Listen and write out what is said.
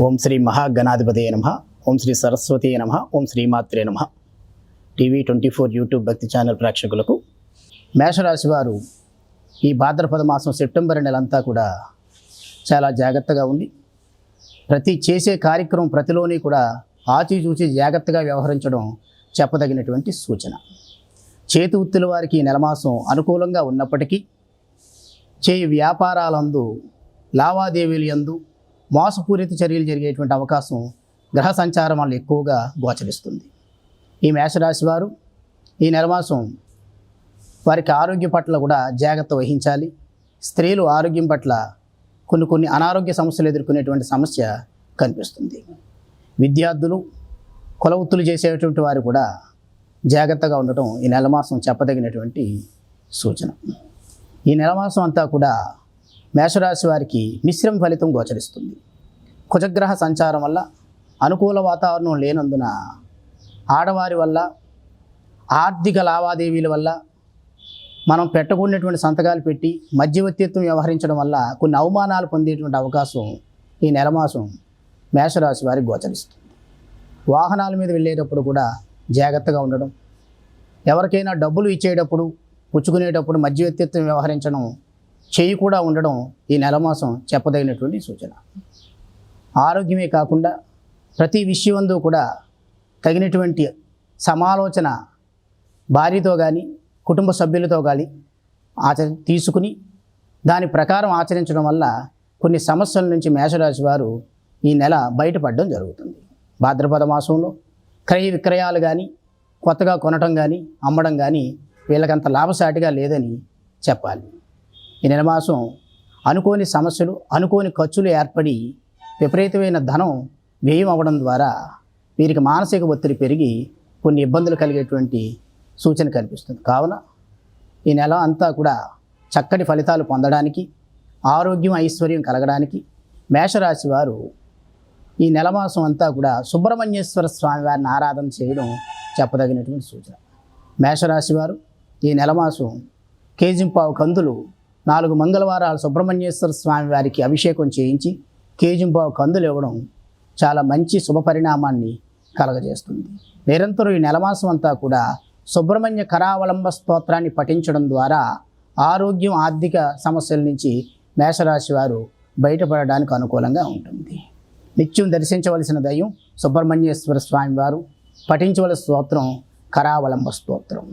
ఓం శ్రీ మహాగణాధిపతయ నమః. ఓం శ్రీ సరస్వతీ నమః. ఓం శ్రీమాత్రే నమః. TV24 యూట్యూబ్ భక్తి ఛానల్ ప్రేక్షకులకు మేషరాశి వారు ఈ భాద్రపద మాసం సెప్టెంబర్ నెలంతా కూడా చాలా జాగ్రత్తగా ఉండి ప్రతి చేసే కార్యక్రమం ప్రతిలోని కూడా ఆచిచూచి జాగ్రత్తగా వ్యవహరించడం చెప్పదగినటువంటి సూచన. చేతి వృత్తుల వారికి ఈ నెలమాసం అనుకూలంగా ఉన్నప్పటికీ చేయి వ్యాపారాలందు లావాదేవీలు యందు మోసపూరిత చర్యలు జరిగేటువంటి అవకాశం గ్రహ సంచారం వల్ల ఎక్కువగా గోచరిస్తుంది. ఈ మేషరాశి వారు ఈ నెలమాసం వారికి ఆరోగ్య పట్ల కూడా జాగ్రత్త వహించాలి. స్త్రీలు ఆరోగ్యం పట్ల కొన్ని అనారోగ్య సమస్యలు ఎదుర్కొనేటువంటి సమస్య కనిపిస్తుంది. విద్యార్థులు కుల వృత్తులు చేసేటువంటి వారు కూడా జాగ్రత్తగా ఉండటం ఈ నెలమాసం చెప్పదగినటువంటి సూచన. ఈ నెలమాసం అంతా కూడా మేషరాశి వారికి మిశ్రమ ఫలితం గోచరిస్తుంది. కుజగ్రహ సంచారం వల్ల అనుకూల వాతావరణం లేనందున ఆడవారి వల్ల ఆర్థిక లావాదేవీల వల్ల మనం పెట్టకూడనటువంటి సంతకాలు పెట్టి మధ్యవర్తిత్వం వ్యవహరించడం వల్ల కొన్ని అవమానాలు పొందేటువంటి అవకాశం ఈ నెలమాసం మేషరాశి వారికి గోచరిస్తుంది. వాహనాల మీద వెళ్ళేటప్పుడు కూడా జాగ్రత్తగా ఉండడం, ఎవరికైనా డబ్బులు ఇచ్చేటప్పుడు పుచ్చుకునేటప్పుడు మధ్యవర్తిత్వం వ్యవహరించడం చేయి కూడా ఉండడం ఈ నెలమాసం చెప్పదగినటువంటి సూచన. ఆరోగ్యమే కాకుండా ప్రతి విషయంలో కూడా తగినటువంటి సమాలోచన భార్యతో కానీ కుటుంబ సభ్యులతో కానీ తీసుకుని దాని ప్రకారం ఆచరించడం వల్ల కొన్ని సమస్యల నుంచి మేషరాశి వారు ఈ నెల బయటపడడం జరుగుతుంది. భాద్రపద మాసంలో క్రయ విక్రయాలు కానీ కొత్తగా కొనటం కానీ అమ్మడం కానీ వీళ్ళకంత లాభసాటిగా లేదని చెప్పాలి. ఈ నెలమాసం అనుకోని సమస్యలు అనుకోని ఖర్చులు ఏర్పడి విపరీతమైన ధనం వ్యయం అవ్వడం ద్వారా వీరికి మానసిక ఒత్తిడి పెరిగి కొన్ని ఇబ్బందులు కలిగేటువంటి సూచన కనిపిస్తుంది. కావున ఈ నెల అంతా కూడా చక్కటి ఫలితాలు పొందడానికి, ఆరోగ్యం ఐశ్వర్యం కలగడానికి మేషరాశి వారు ఈ నెలమాసం అంతా కూడా సుబ్రహ్మణ్యేశ్వర స్వామి వారిని ఆరాధన చేయడం చెప్పదగినటువంటి సూచన. మేషరాశి వారు ఈ నెలమాసం కేజింపావు కందులు 4 మంగళవారాలు సుబ్రహ్మణ్యేశ్వర స్వామి వారికి అభిషేకం చేయించి కేజింపావు కందులు ఇవ్వడం చాలా మంచి శుభ పరిణామాన్ని కలగజేస్తుంది. నిరంతరం ఈ నెలమాసం అంతా కూడా సుబ్రహ్మణ్య కరావలంబ స్తోత్రాన్ని పఠించడం ద్వారా ఆరోగ్యం ఆర్థిక సమస్యల నుంచి మేషరాశి వారు బయటపడడానికి అనుకూలంగా ఉంటుంది. నిత్యం దర్శించవలసిన దైవం సుబ్రహ్మణ్యేశ్వర స్వామి వారు, పఠించవలసిన స్తోత్రం కరావలంబ స్తోత్రం.